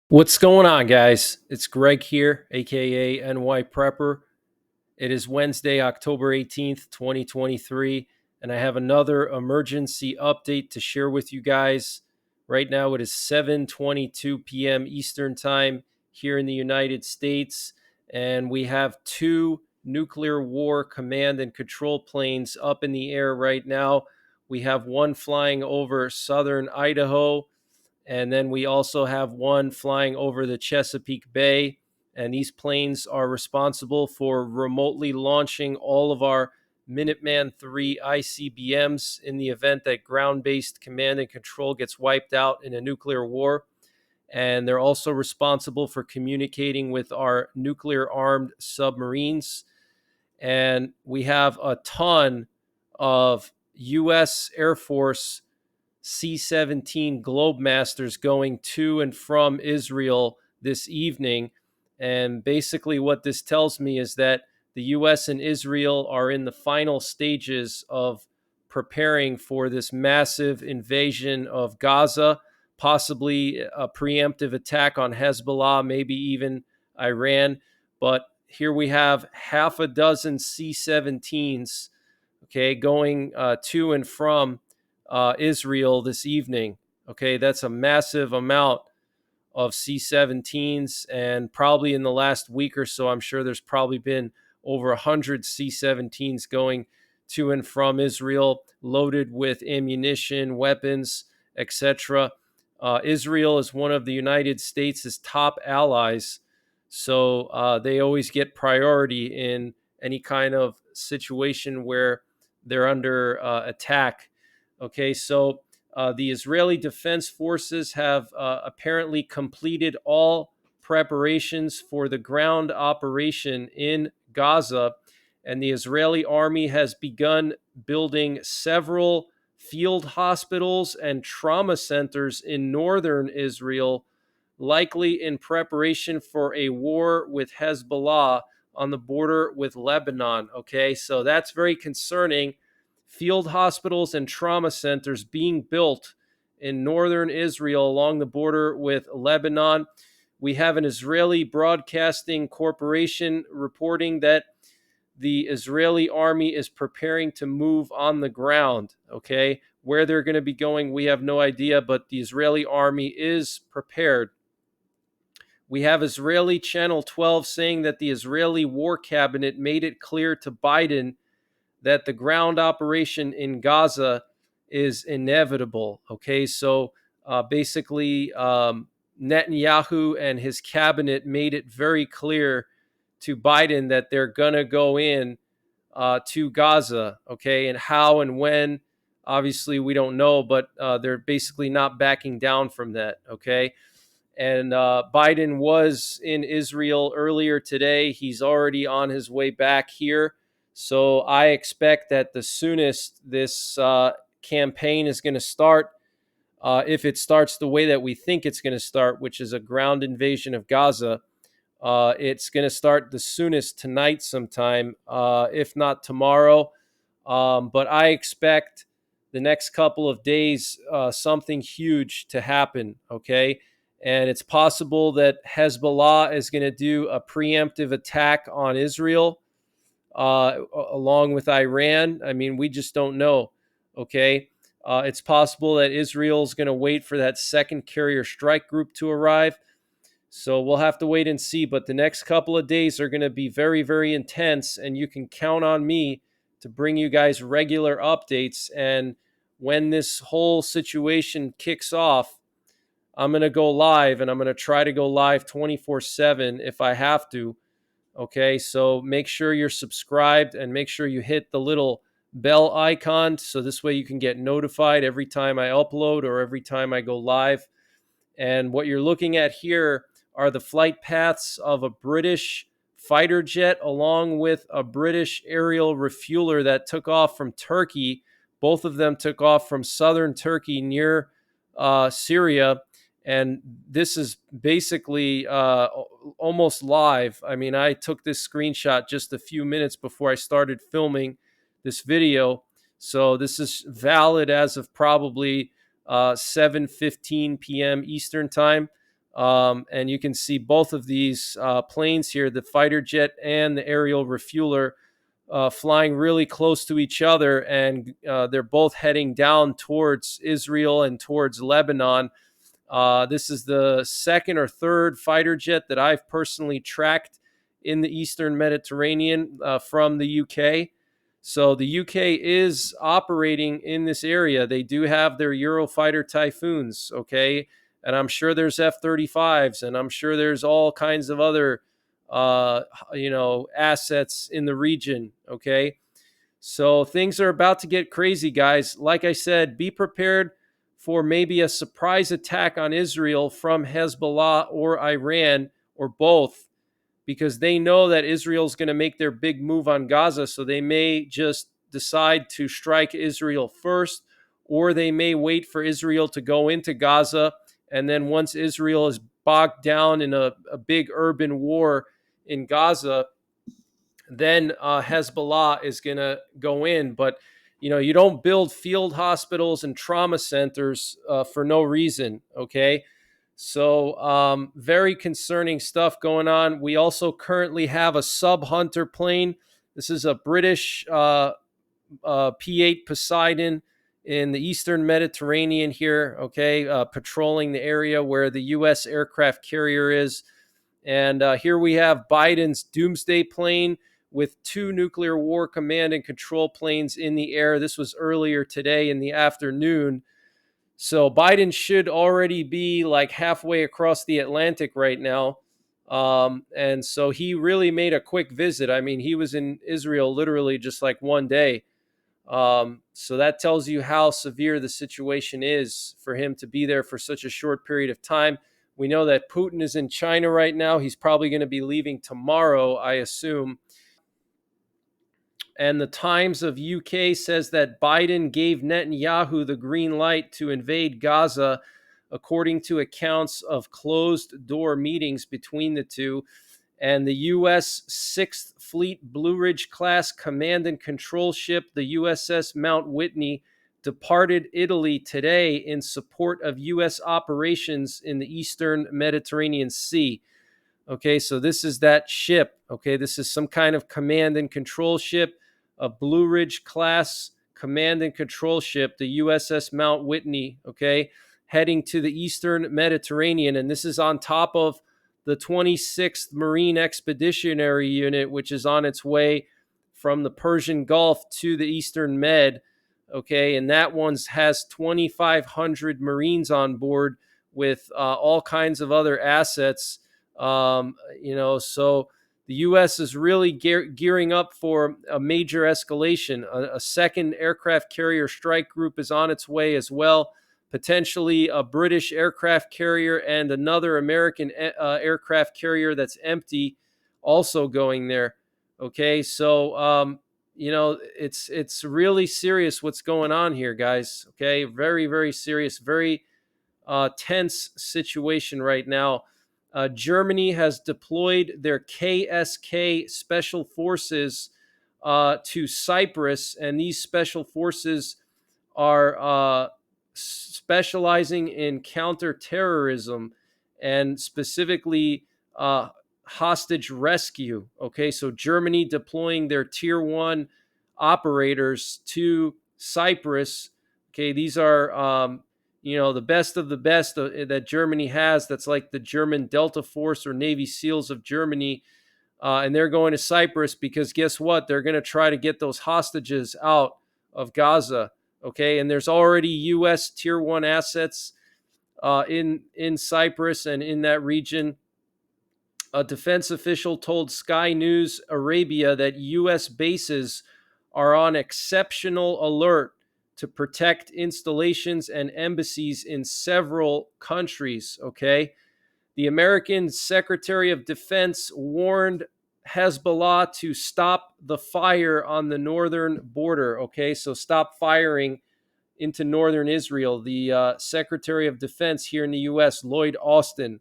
What's going on, guys? It's Greg here, aka NYPrepper. It is Wednesday, October 18th, 2023, and I have another emergency update to share with you guys. Right now, it is 7:22 p.m. Eastern Time here in the United States, and we have two nuclear war command and control planes up in the air right now. We have one flying over southern Idaho, and then we also have one flying over the Chesapeake Bay. And these planes are responsible for remotely launching all of our Minuteman III ICBMs in the event that ground based command and control gets wiped out in a nuclear war. And they're also responsible for communicating with our nuclear armed submarines. And we have a ton of U.S. Air Force C-17 Globemasters going to and from Israel this evening. And basically, what this tells me is that the U.S. and Israel are in the final stages of preparing for this massive invasion of Gaza, possibly a preemptive attack on Hezbollah, maybe even Iran. But here we have half a dozen C-17s, okay, going to and from Israel this evening. Okay, that's a massive amount of C-17s, and probably in the last week or so, I'm sure there's probably been over 100 C-17s going to and from Israel, loaded with ammunition, weapons, etc. Israel is one of the United States' top allies, so they always get priority in any kind of situation where they're under attack. Okay, so the Israeli Defense Forces have apparently completed all preparations for the ground operation in Gaza, and the Israeli army has begun building several field hospitals and trauma centers in northern Israel, likely in preparation for a war with Hezbollah on the border with Lebanon. Okay, so that's very concerning. Field hospitals and trauma centers being built in northern Israel along the border with Lebanon. We have an Israeli broadcasting corporation reporting that the Israeli army is preparing to move on the ground. Okay, where they're going to be going, we have no idea, but the Israeli army is prepared. We have Israeli Channel 12 saying that the Israeli War Cabinet made it clear to Biden that the ground operation in Gaza is inevitable. Okay, so basically, Netanyahu and his cabinet made it very clear to Biden that they're going to go in to Gaza. Okay, and how and when, obviously, we don't know, but they're basically not backing down from that. Okay. And Biden was in Israel earlier today. He's already on his way back here. So I expect that the soonest this campaign is going to start, if it starts the way that we think it's going to start, which is a ground invasion of Gaza, it's going to start the soonest tonight sometime, if not tomorrow. But I expect the next couple of days something huge to happen, okay? And it's possible that Hezbollah is going to do a preemptive attack on Israel along with Iran. I mean, we just don't know, okay? It's possible that Israel's going to wait for that second carrier strike group to arrive. So we'll have to wait and see. But the next couple of days are going to be very, very intense. And you can count on me to bring you guys regular updates. And when this whole situation kicks off, I'm going to go live, and I'm going to try to go live 24/7 if I have to. Okay, so make sure you're subscribed and make sure you hit the little bell icon so this way you can get notified every time I upload or every time I go live. And what you're looking at here are the flight paths of a British fighter jet along with a British aerial refueler that took off from Turkey. Both of them took off from southern Turkey near Syria. And this is basically almost live. I mean, I took this screenshot just a few minutes before I started filming this video. So this is valid as of probably 7:15 p.m. Eastern time. And you can see both of these planes here, the fighter jet and the aerial refueler, flying really close to each other, and they're both heading down towards Israel and towards Lebanon. This is the second or third fighter jet that I've personally tracked in the Eastern Mediterranean from the UK. So the UK is operating in this area. They do have their Eurofighter Typhoons, okay? And I'm sure there's F-35s, and I'm sure there's all kinds of other, assets in the region, okay? So things are about to get crazy, guys. Like I said, be prepared for maybe a surprise attack on Israel from Hezbollah or Iran or both, because they know that Israel's going to make their big move on Gaza. So they may just decide to strike Israel first, or they may wait for Israel to go into Gaza. And then once Israel is bogged down in a big urban war in Gaza, then Hezbollah is going to go in. But you don't build field hospitals and trauma centers for no reason. Okay, so very concerning stuff going on. We also currently have a sub Hunter plane. This is a British P-8 Poseidon in the Eastern Mediterranean here. Okay, patrolling the area where the U.S. aircraft carrier is. And here we have Biden's doomsday plane with 2 nuclear war command and control planes in the air. This was earlier today in the afternoon. So Biden should already be like halfway across the Atlantic right now. And so he really made a quick visit. I mean, he was in Israel literally just like one day. So that tells you how severe the situation is for him to be there for such a short period of time. We know that Putin is in China right now. He's probably going to be leaving tomorrow, I assume. And the Times of UK says that Biden gave Netanyahu the green light to invade Gaza, according to accounts of closed door meetings between the two. And the U.S. 6th Fleet Blue Ridge class command and control ship, the USS Mount Whitney, departed Italy today in support of U.S. operations in the Eastern Mediterranean Sea. Okay, so this is that ship. Okay, this is some kind of command and control ship, a Blue Ridge class command and control ship, the USS Mount Whitney, okay, heading to the Eastern Mediterranean. And this is on top of the 26th Marine Expeditionary Unit, which is on its way from the Persian Gulf to the Eastern Med. Okay, and that one has 2,500 Marines on board with all kinds of other assets. So the U.S. is really gearing up for a major escalation. A second aircraft carrier strike group is on its way as well. Potentially a British aircraft carrier and another American aircraft carrier that's empty also going there. Okay, so it's really serious what's going on here, guys. Okay, very, very serious, very tense situation right now. Germany has deployed their KSK special forces to Cyprus, and these special forces are specializing in counterterrorism and specifically hostage rescue. Okay, so Germany deploying their tier 1 operators to Cyprus. Okay, these are the best of the best that Germany has. That's like the German Delta Force or Navy SEALs of Germany. And they're going to Cyprus because guess what? They're going to try to get those hostages out of Gaza. Okay, and there's already U.S. tier 1 assets in Cyprus and in that region. A defense official told Sky News Arabia that U.S. bases are on exceptional alert to protect installations and embassies in several countries. Okay, the American Secretary of Defense warned Hezbollah to stop the fire on the northern border. Okay, so stop firing into northern Israel. The Secretary of Defense here in the U.S., Lloyd Austin,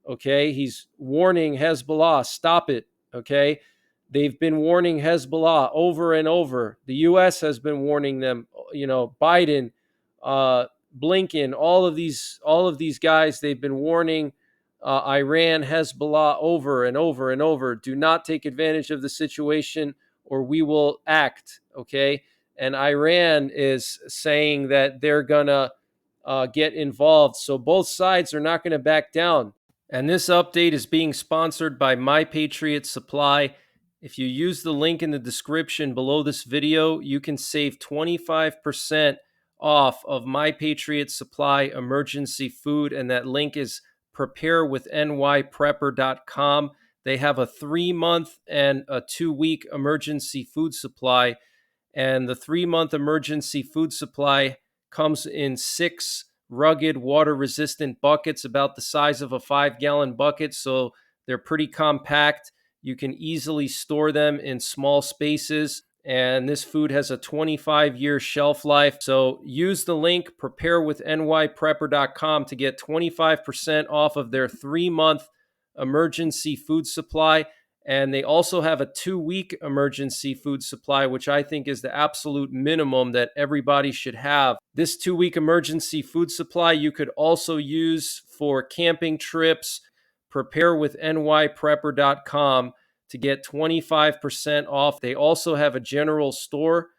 okay, he's warning Hezbollah, stop it. Okay, they've been warning Hezbollah over and over. The U.S. has been warning them. Biden, Blinken, all of these guys, they've been warning Iran, Hezbollah over and over and over. Do not take advantage of the situation or we will act, okay? And Iran is saying that they're going to get involved. So both sides are not going to back down. And this update is being sponsored by My Patriot Supply. If you use the link in the description below this video, you can save 25% off of My Patriot Supply emergency food. And that link is preparewithNYPrepper.com. They have a 3-month and a 2-week emergency food supply. And the 3-month emergency food supply comes in 6 rugged water resistant buckets about the size of a 5-gallon bucket. So they're pretty compact. You can easily store them in small spaces. And this food has a 25-year shelf life. So use the link preparewithNYPrepper.com to get 25% off of their 3-month emergency food supply. And they also have a 2-week emergency food supply, which I think is the absolute minimum that everybody should have. This 2-week emergency food supply you could also use for camping trips. PreparewithNYPrepper.com to get 25% off. They also have a general store.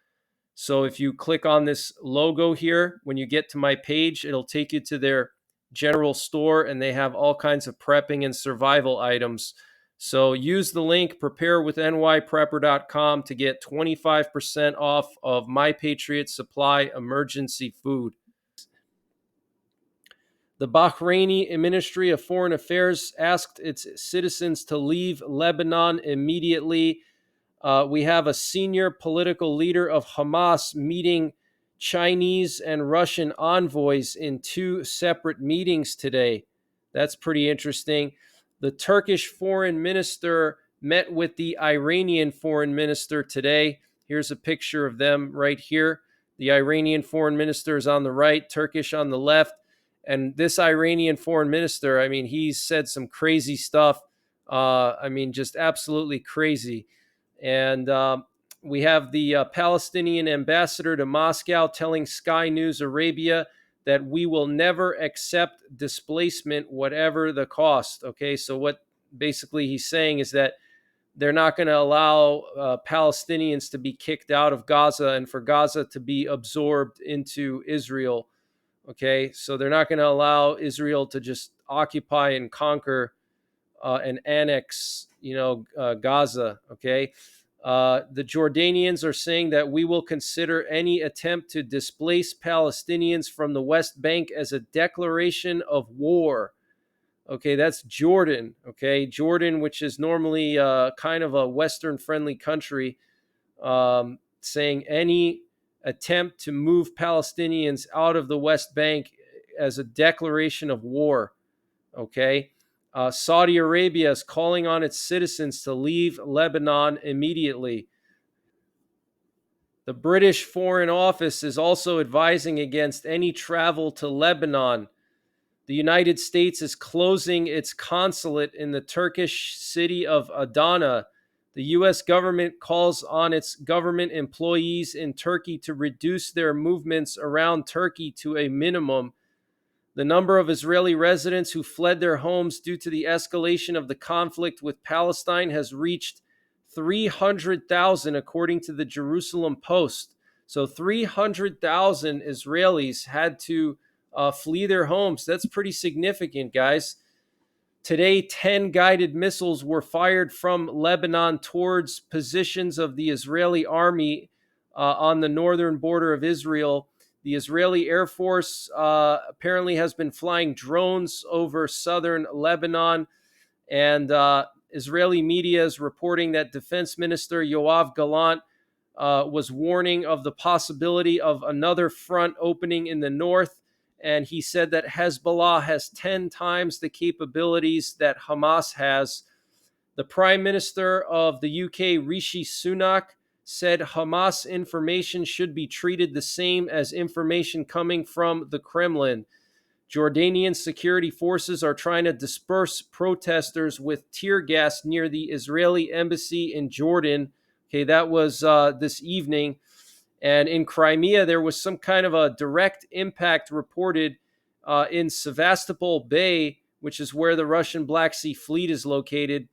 So if you click on this logo here, when you get to my page, it'll take you to their general store, and they have all kinds of prepping and survival items. So use the link preparewithNYPrepper.com to get 25% off of My Patriot Supply emergency food. The Bahraini Ministry of Foreign Affairs asked its citizens to leave Lebanon immediately. We have a senior political leader of Hamas meeting Chinese and Russian envoys in 2 separate meetings today. That's pretty interesting. The Turkish foreign minister met with the Iranian foreign minister today. Here's a picture of them right here. The Iranian foreign minister is on the right, Turkish on the left. And this Iranian foreign minister, I mean, he's said some crazy stuff. Just absolutely crazy. And we have the Palestinian ambassador to Moscow telling Sky News Arabia that we will never accept displacement, whatever the cost. Okay, so what basically he's saying is that they're not going to allow Palestinians to be kicked out of Gaza and for Gaza to be absorbed into Israel. Okay, so they're not going to allow Israel to just occupy and conquer and annex, Gaza. Okay. The Jordanians are saying that we will consider any attempt to displace Palestinians from the West Bank as a declaration of war. Okay, that's Jordan. Okay, Jordan, which is normally kind of a Western-friendly country, saying any attempt to move Palestinians out of the West Bank as a declaration of war. Okay. Saudi Arabia is calling on its citizens to leave Lebanon immediately. The British Foreign Office is also advising against any travel to Lebanon. The United States is closing its consulate in the Turkish city of Adana. The U.S. government calls on its government employees in Turkey to reduce their movements around Turkey to a minimum. The number of Israeli residents who fled their homes due to the escalation of the conflict with Palestine has reached 300,000, according to the Jerusalem Post. So 300,000 Israelis had to flee their homes. That's pretty significant, guys. Today, 10 guided missiles were fired from Lebanon towards positions of the Israeli army on the northern border of Israel. The Israeli Air Force apparently has been flying drones over southern Lebanon, and Israeli media is reporting that Defense Minister Yoav Gallant was warning of the possibility of another front opening in the north, and he said that Hezbollah has 10 times the capabilities that Hamas has. The Prime Minister of the UK, Rishi Sunak, said Hamas information should be treated the same as information coming from the Kremlin. Jordanian security forces are trying to disperse protesters with tear gas near the Israeli embassy in Jordan. Okay, that was this evening. And in Crimea, there was some kind of a direct impact reported in Sevastopol Bay, which is where the Russian Black Sea Fleet is located.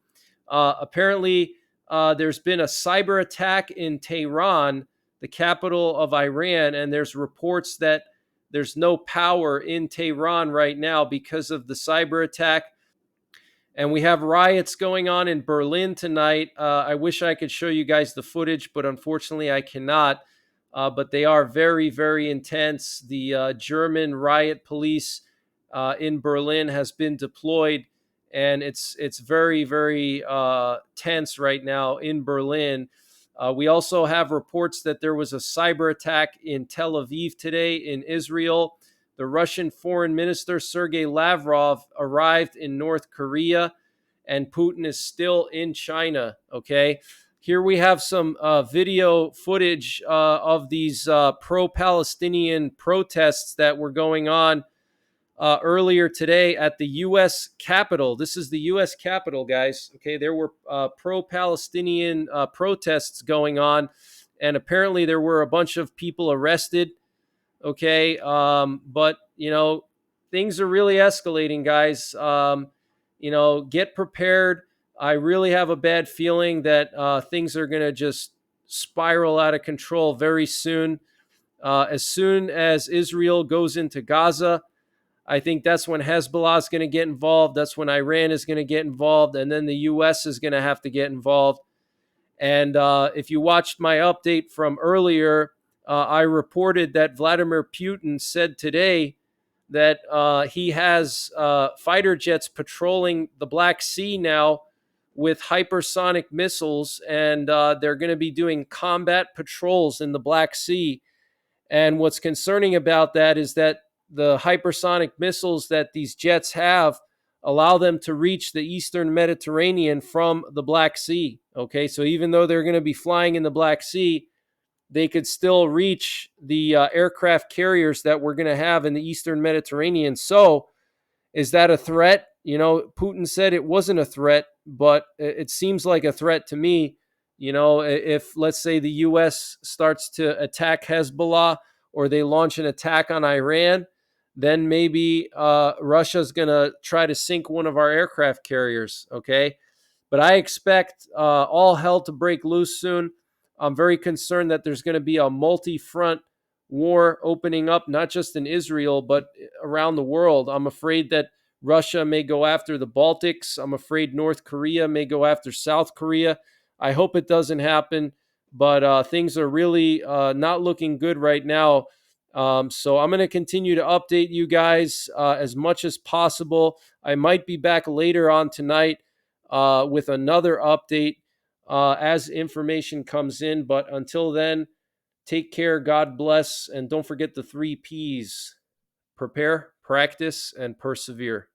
Apparently, there's been a cyber attack in Tehran, the capital of Iran, and there's reports that there's no power in Tehran right now because of the cyber attack. And we have riots going on in Berlin tonight. I wish I could show you guys the footage, but unfortunately I cannot. But they are very, very intense. The German riot police in Berlin has been deployed, and it's very, very tense right now in Berlin. We also have reports that there was a cyber attack in Tel Aviv today in Israel. The Russian Foreign Minister Sergei Lavrov arrived in North Korea, and Putin is still in China. Okay. Here we have some video footage of these pro-Palestinian protests that were going on earlier today at the U.S. Capitol. This is the U.S. Capitol, guys. Okay, there were pro-Palestinian protests going on, and apparently there were a bunch of people arrested. Okay, but things are really escalating, guys. Get prepared. I really have a bad feeling that things are going to just spiral out of control very soon. As soon as Israel goes into Gaza, I think that's when Hezbollah is going to get involved. That's when Iran is going to get involved. And then the U.S. is going to have to get involved. And if you watched my update from earlier, I reported that Vladimir Putin said today that he has fighter jets patrolling the Black Sea now with hypersonic missiles, and they're going to be doing combat patrols in the Black Sea. And what's concerning about that is that the hypersonic missiles that these jets have allow them to reach the Eastern Mediterranean from the Black Sea. Okay, so even though they're going to be flying in the Black Sea, they could still reach the aircraft carriers that we're going to have in the Eastern Mediterranean. So is that a threat? Putin said it wasn't a threat, but it seems like a threat to me. If, let's say, the U.S. starts to attack Hezbollah or they launch an attack on Iran, then maybe Russia's going to try to sink one of our aircraft carriers, okay? But I expect all hell to break loose soon. I'm very concerned that there's going to be a multi-front war opening up, not just in Israel, but around the world. I'm afraid that Russia may go after the Baltics. I'm afraid North Korea may go after South Korea. I hope it doesn't happen, but things are really not looking good right now. So I'm going to continue to update you guys as much as possible. I might be back later on tonight with another update as information comes in. But until then, take care, God bless, and don't forget the 3 Ps: prepare, practice, and persevere.